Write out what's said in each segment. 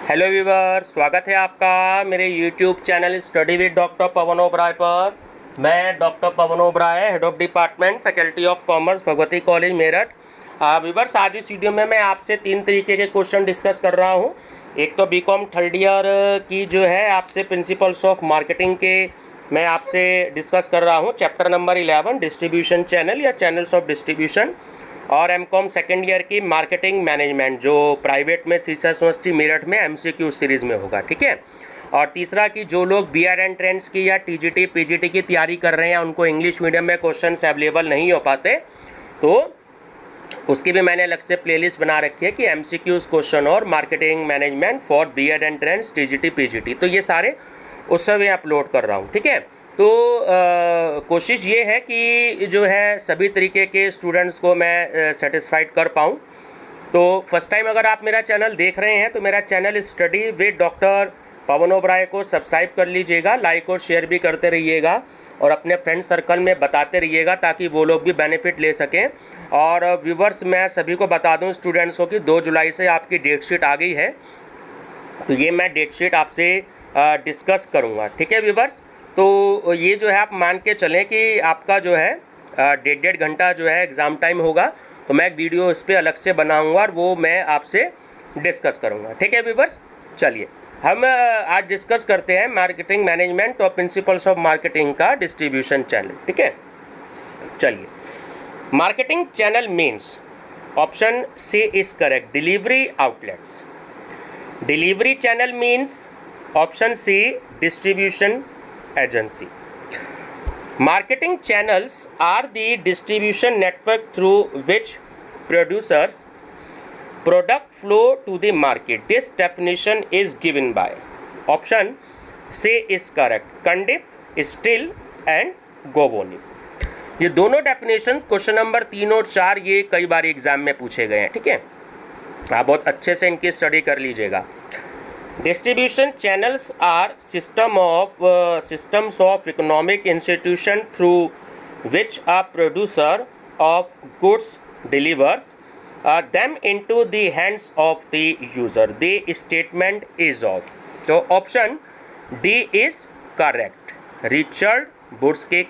Hello viewer, स्वागत है आपका मेरे YouTube channel study with doctor Pawan Oberoi पर। मैं doctor Pawan Oberoi, head of department faculty of commerce, Bhagwati college Meerut. Viewers, आज इस वीडियो में मैं आपसे 3 तरीके के क्वेश्चन डिस्कस कर रहा हूं। एक तो बीकॉम थर्ड ईयर की जो है आपसे प्रिंसिपल्स ऑफ मार्केटिंग के मैं आपसे डिस्कस कर रहा हूं। चैप्टर नंबर 11 डिस्ट्रीब्यूशन चैनल या चैनल्स ऑफ डिस्ट्रीब्यूशन, और एमकॉम सेकेंड ईयर की मार्केटिंग मैनेजमेंट जो प्राइवेट में शीर्ष यूनिवर्सिटी मेरठ में एमसीक्यू सीरीज़ में होगा, ठीक है। और तीसरा कि जो लोग बीएड एंट्रेंस की या टीजीटी पीजीटी की तैयारी कर रहे हैं, उनको इंग्लिश मीडियम में क्वेश्चंस अवेलेबल नहीं हो पाते, तो उसकी भी मैंने अलग से प्लेलिस्ट बना रखी है कि एमसीक्यूज क्वेश्चन और marketing management for BEd entrance TGT PGT, तो ये सारे उस समय अपलोड कर रहा हूँ, ठीक है। तो कोशिश ये है कि जो है सभी तरीके के स्टूडेंट्स को मैं सेटिस्फाइड कर पाऊँ। तो फर्स्ट टाइम अगर आप मेरा चैनल देख रहे हैं तो मेरा channel study with doctor Pawan Oberoi को सब्सक्राइब कर लीजिएगा, लाइक और शेयर भी करते रहिएगा और अपने फ्रेंड सर्कल में बताते रहिएगा ताकि वो लोग भी बेनिफिट ले सकें। और व्यूवर्स, मैं सभी को बता दूं स्टूडेंट्स को कि 2 जुलाई से आपकी डेट शीट आ गई है, तो ये मैं डेट शीट आपसे डिस्कस करूँगा, ठीक है व्यूवर्स। तो ये जो है आप मान के चलें कि आपका जो है 1.5 घंटा जो है एग्ज़ाम टाइम होगा, तो मैं एक वीडियो इस पर अलग से बनाऊंगा और वो मैं आपसे डिस्कस करूंगा, ठीक है व्यूवर्स। चलिए हम आज डिस्कस करते हैं मार्केटिंग मैनेजमेंट और प्रिंसिपल्स ऑफ मार्केटिंग का डिस्ट्रीब्यूशन चैनल, ठीक है। चलिए, marketing channel means option C is correct, delivery outlets. Delivery channel means option C, distribution agency. Marketing channels are the distribution network through which producers product flow to the market. This definition is given by option C is correct, Cundiff, Still and Goboni. ये दोनों definition question number 3 और 4 ये कई बार exam में पूछे गए हैं, ठीक है। आप बहुत अच्छे से इनकी स्टडी कर लीजिएगा। Distribution channels are systems of economic institution through which a producer of goods delivers them into the hands of the user. The statement is of. So option D is correct. Richard Bursky.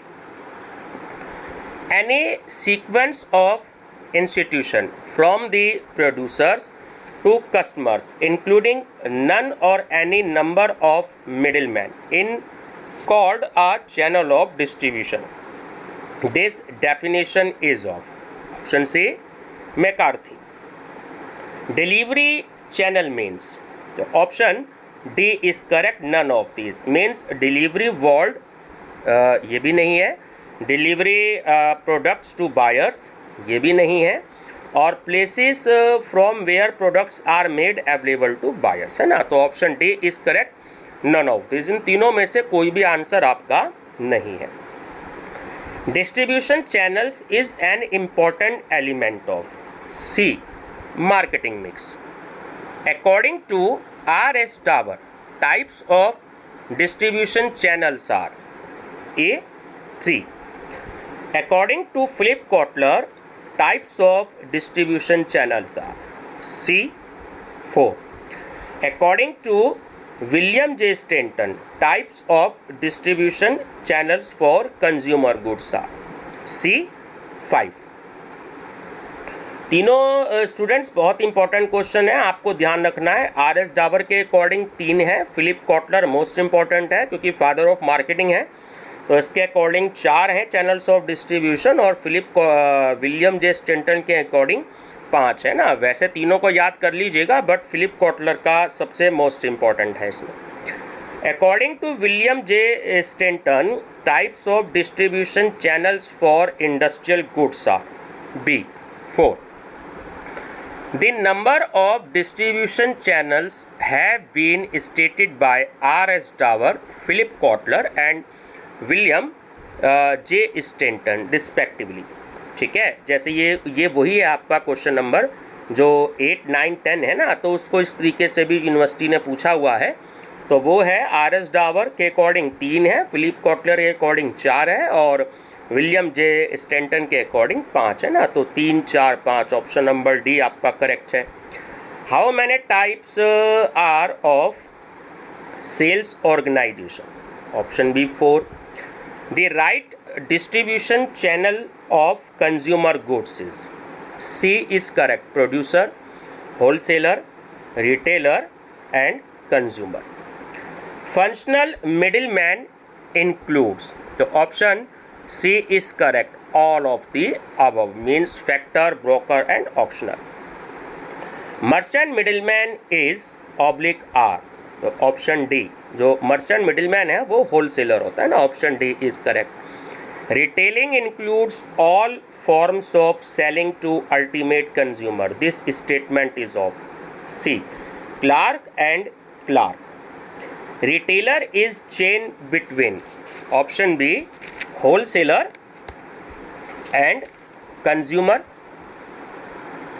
Any sequence of institution from the producers to customers, including none or any number of middlemen, in called a channel of distribution. This definition is of option C, McCarthy. Delivery channel means option D is correct, none of these means delivery world, ये भी नहीं है, delivery products to buyers, ये भी नहीं है, और places from where products are made available to buyers, है ना। तो option D is correct, none of this. इन तीनों में से कोई भी आंसर आपका नहीं है। Distribution channels is an important element of C, marketing mix. According to R S Davar, types of distribution channels are a 3, according to Philip Kotler, types of distribution channels are C 4. According to William J. Stanton, types of distribution channels for consumer goods are C 5. तीनों students बहुत important question है, आपको ध्यान रखना है। Are S Dawar के according 3 है, Philip Kotler most important है क्योंकि फादर ऑफ मार्केटिंग है, तो इसके अकॉर्डिंग 4 हैं चैनल्स ऑफ डिस्ट्रीब्यूशन, और विलियम जे स्टेंटन के अकॉर्डिंग 5 है ना। वैसे तीनों को याद कर लीजिएगा, बट फिलिप कॉटलर का सबसे मोस्ट इंपॉर्टेंट है इसमें। According to William J Stanton, types of distribution channels for industrial goods are B 4. The number of distribution channels have been stated by R.S. Dover, Philip Kotler and William J Stanton respectively, ठीक है। जैसे ये वही है आपका question number जो 8, 9, 10 है ना, तो उसको इस तरीके से भी यूनिवर्सिटी ने पूछा हुआ है। तो वो है आर एस डावर के अकॉर्डिंग 3 है, फिलिप कॉटलर के अकॉर्डिंग 4 है, और विलियम जे स्टेंटन के अकॉर्डिंग 5 है ना। तो 3, 4, 5 ऑप्शन नंबर डी आपका करेक्ट है। How many types are of sales organization? Option B 4. The right distribution channel of consumer goods is C is correct, producer, wholesaler, retailer and consumer. Functional middleman includes, the option C is correct, all of the above, means factor, broker and auctioneer. Merchant middleman is oblique are, तो option D, जो merchant middleman है वो wholesaler होता है ना, option D is correct. Retailing includes all forms of selling to ultimate consumer. This statement is of C, Clark and Clark. Retailer is chain between, option B, wholesaler and consumer.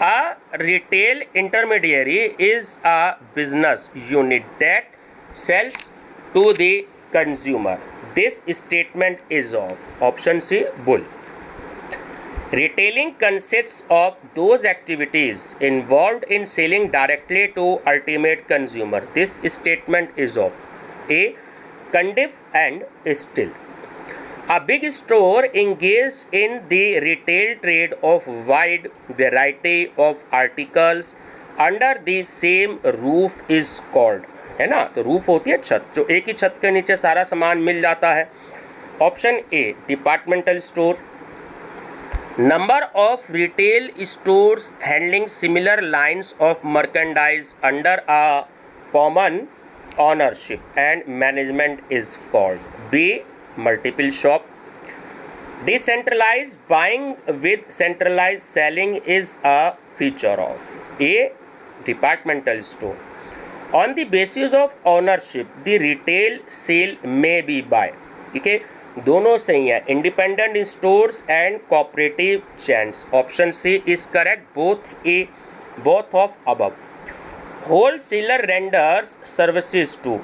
A retail intermediary is a business unit that sells to the consumer. This statement is of option C, bull. Retailing consists of those activities involved in selling directly to ultimate consumer. This statement is of A, Cundiff and Still. A big store engaged in the retail trade of wide variety of articles under the same roof is called, है ना, तो roof होती है छत, जो एक ही छत के नीचे सारा सामान मिल जाता है. Option A, departmental store. Number of retail stores handling similar lines of merchandise under a common ownership and management is called. B, multiple shop. Decentralized buying with centralized selling is a feature of A, departmental store. On the basis of ownership, the retail sale may be by, ठीक है, दोनों सही है, independent stores and cooperative chains. Option C is correct, both A, both of above. Wholesaler renders services to,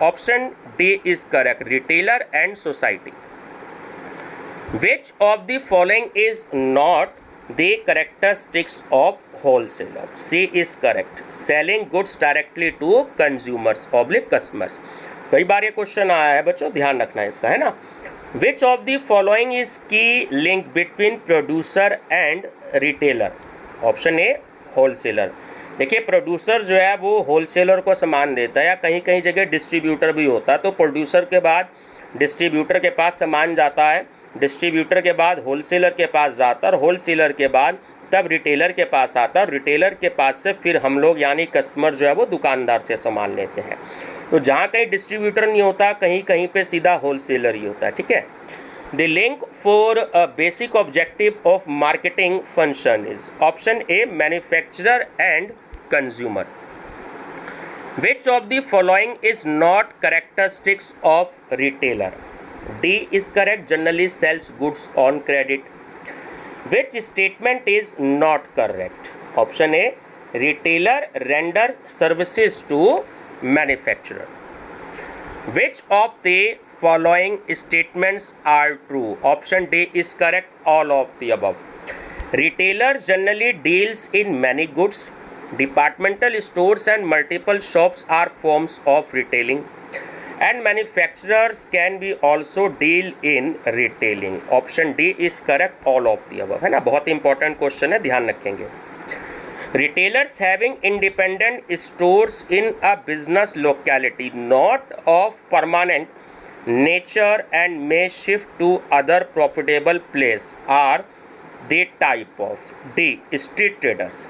option D is correct, retailer and society. Which of the following is not the characteristics of wholesaler? C is correct, selling goods directly to consumers oblique customers. कई बार ये question आया है बच्चों, ध्यान रखना है इसका, है ना. Which of the following is key link between producer and retailer? Option A, wholesaler. देखिए, प्रोड्यूसर जो है वो होलसेलर को सामान देता है, या कहीं कहीं जगह डिस्ट्रीब्यूटर भी होता है. तो प्रोड्यूसर के बाद डिस्ट्रीब्यूटर के पास सामान जाता है, डिस्ट्रीब्यूटर के बाद होलसेलर के पास जाता है, और होलसेलर के बाद तब रिटेलर के पास आता है, और रिटेलर के पास से फिर हम लोग यानी कस्टमर जो है वो दुकानदार से सामान लेते हैं. तो जहाँ कहीं डिस्ट्रीब्यूटर नहीं होता, कहीं कहीं पे सीधा होलसेलर ही होता है. ठीक है. The link for a basic objective of marketing function is option A, manufacturer and consumer. Which of the following is not characteristics of retailer? D is correct, generally sells goods on credit. Which statement is not correct? Option A, retailer renders services to manufacturer. Which of the following statements are true? Option D is correct, all of the above. Retailer generally deals in many goods. Departmental stores and multiple shops are forms of retailing, and manufacturers can be also deal in retailing. Option D is correct, all of the above, है ना. बहुत important question है, ध्यान रखेंगे. Retailers having independent stores in a business locality not of permanent nature and may shift to other profitable place are the type of D, street traders.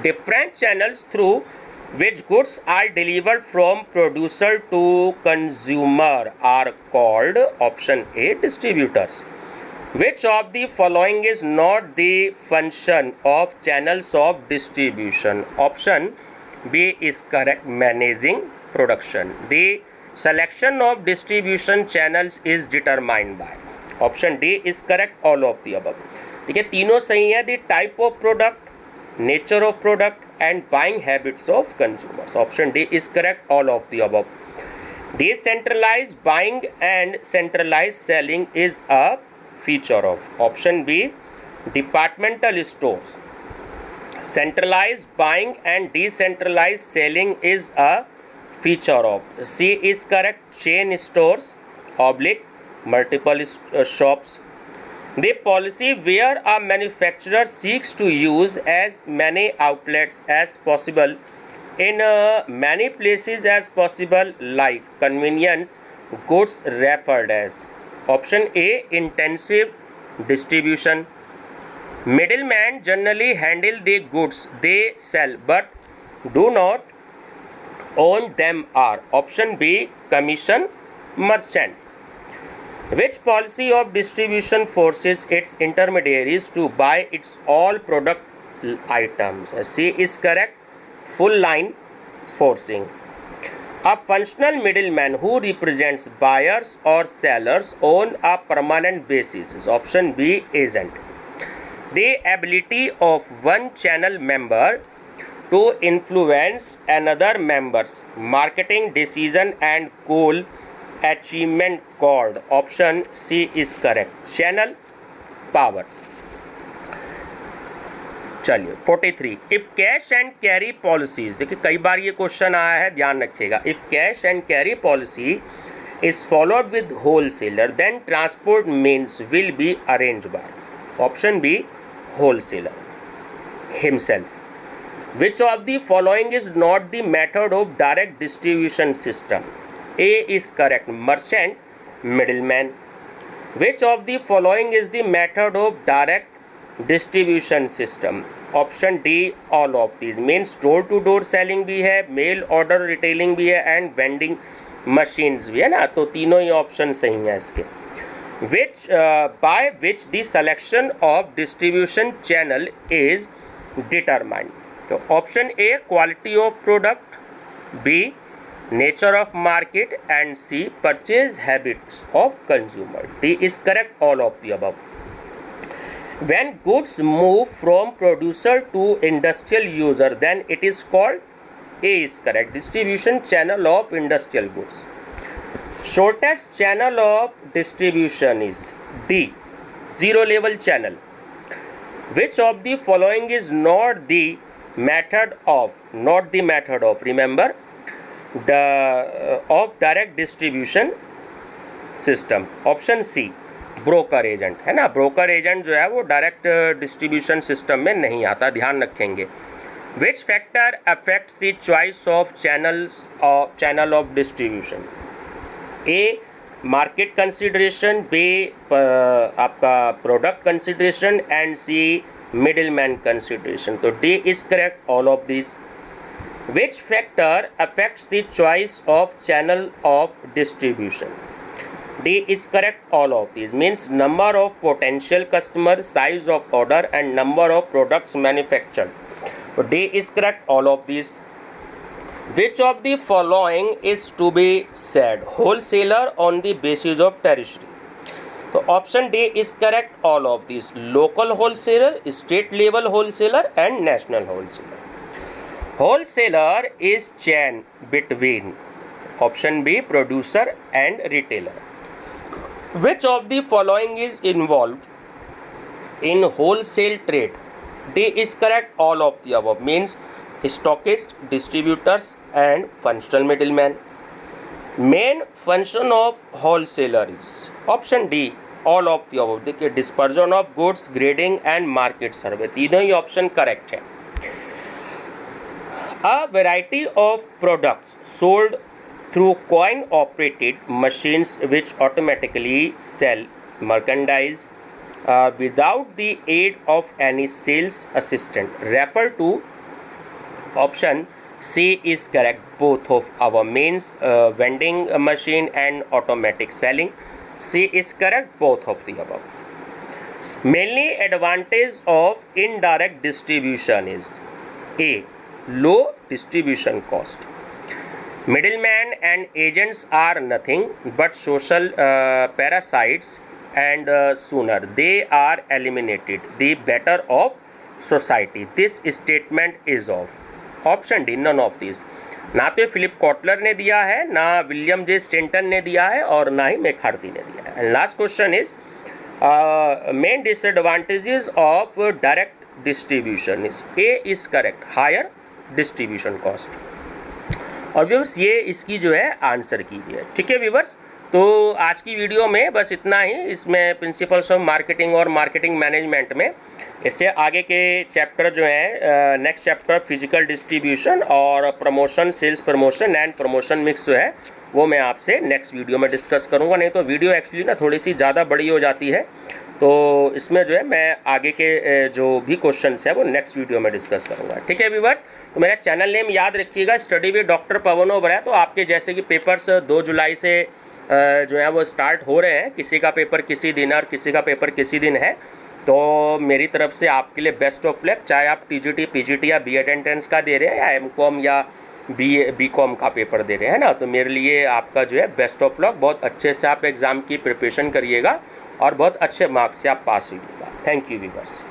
Different channels through which goods are delivered from producer to consumer are called, option A, distributors. Which of the following is not the function of channels of distribution? Option B is correct, managing production. The selection of distribution channels is determined by, option D is correct, all of the above. देखिए, तीनों सही है. The type of product, nature of product and buying habits of consumers. Option D is correct, all of the above. Decentralized buying and centralized selling is a feature of, option B, departmental stores. Centralized buying and decentralized selling is a feature of. C is correct. Chain stores oblique multiple shops. The policy where a manufacturer seeks to use as many outlets as possible in many places as possible, like convenience goods, referred as. Option A, intensive distribution. Middlemen generally handle the goods they sell but do not own them are. Option B, commission merchants. Which policy of distribution forces its intermediaries to buy its all product items? C is correct. Full line forcing. A functional middleman who represents buyers or sellers on a permanent basis is option B, agent. The ability of one channel member to influence another member's marketing decision and goal achievement called. Option C is correct. Channel power. चलिए 43. If cash and carry policies, देखिए कई बार ये question आया है, ध्यान रखिएगा. If cash and carry policy is followed with wholesaler then transport means will be arrange by. Option B, wholesaler himself. Which of the following is not the method of direct distribution system? A is correct. Merchant, middleman. Which of the following is the method of direct distribution system? Option D, all of these. Means door to door selling भी है, mail order retailing भी है and vending machines भी है ना, तो तीनों ही option सही हैं इसके. Which by which the selection of distribution channel is determined? तो option A, quality of product, B, nature of market and C, purchase habits of consumer. D is correct, all of the above. When goods move from producer to industrial user then it is called. A is correct. Distribution channel of industrial goods. Shortest channel of distribution is D, zero level channel. Which of the following is not the method of, remember, of direct distribution system? Option C, broker agent है ना. Broker agent जो है वो direct distribution system में नहीं आता, ध्यान रखेंगे. Which factor affects the choice of channel of distribution? A, market consideration, B आपका product consideration and C middle man consideration. तो D is correct, all of this. Which factor affects the choice of channel of distribution? D is correct, all of this. Means number of potential customer, size of order and number of products manufactured. तो D is correct, all of this. Which of the following is to be said? Wholesaler on the basis of territory. So option D is correct, all of these. Local wholesaler, state level wholesaler and national wholesaler. Wholesaler is chain between, option B, producer and retailer. Which of the following is involved in wholesale trade? D is correct, all of the above. Means stockist, distributors and functional middleman. Main function of wholesaler is option D, all of the above. देखिए dispersion of goods, grading and market survey, तीनों ही option correct है. A variety of products sold through coin operated machines which automatically sell merchandise without the aid of any sales assistant refer to. Option C is correct, both of our. Means vending machine and automatic selling. C is correct, both of the above. Mainly advantage of indirect distribution is A, low distribution cost. Middlemen and agents are nothing but social parasites and sooner they are eliminated the better of society. This statement is of. Option D, none of this. ना तो Philip Kotler ने दिया है, ना William J Stanton ने दिया है और ना ही मैकार्थी ने दिया है. And last question is main disadvantages of direct distribution is, A is correct, higher distribution cost. और व्यूअर्स ये इसकी जो है आंसर की भी है। ठीक है व्यूअर्स, तो आज की वीडियो में बस इतना ही। इसमें प्रिंसिपल्स ऑफ मार्केटिंग और मार्केटिंग मैनेजमेंट में इससे आगे के चैप्टर जो है, नेक्स्ट चैप्टर फिजिकल डिस्ट्रीब्यूशन और promotion, sales promotion and promotion mix जो है वो मैं आपसे नेक्स्ट वीडियो में डिस्कस करूंगा। नहीं तो वीडियो एक्चुअली ना थोड़ी सी ज़्यादा बड़ी हो जाती है, तो इसमें जो है मैं आगे के जो भी क्वेश्चंस है वो नेक्स्ट वीडियो में डिस्कस करूंगा। ठीक है व्यूअर्स, तो मेरा चैनल नेम याद रखिएगा, study with doctor Pawan Oberoi. तो आपके जैसे कि पेपर्स 2 जुलाई से जो है वो स्टार्ट हो रहे हैं, किसी का पेपर किसी दिन और किसी का पेपर किसी दिन है, तो मेरी तरफ से आपके लिए बेस्ट ऑफ लक। चाहे आप टीजीटी, पीजीटी या बीएड एंट्रेंस का दे रहे हैं या एमकॉम या बीकॉम का पेपर दे रहे हैं ना, तो मेरे लिए आपका जो है बेस्ट ऑफ लक। बहुत अच्छे से आप एग्ज़ाम की प्रिपरेशन करिएगा और बहुत अच्छे मार्क्स से आप पास होइएगा। Thank you viewers.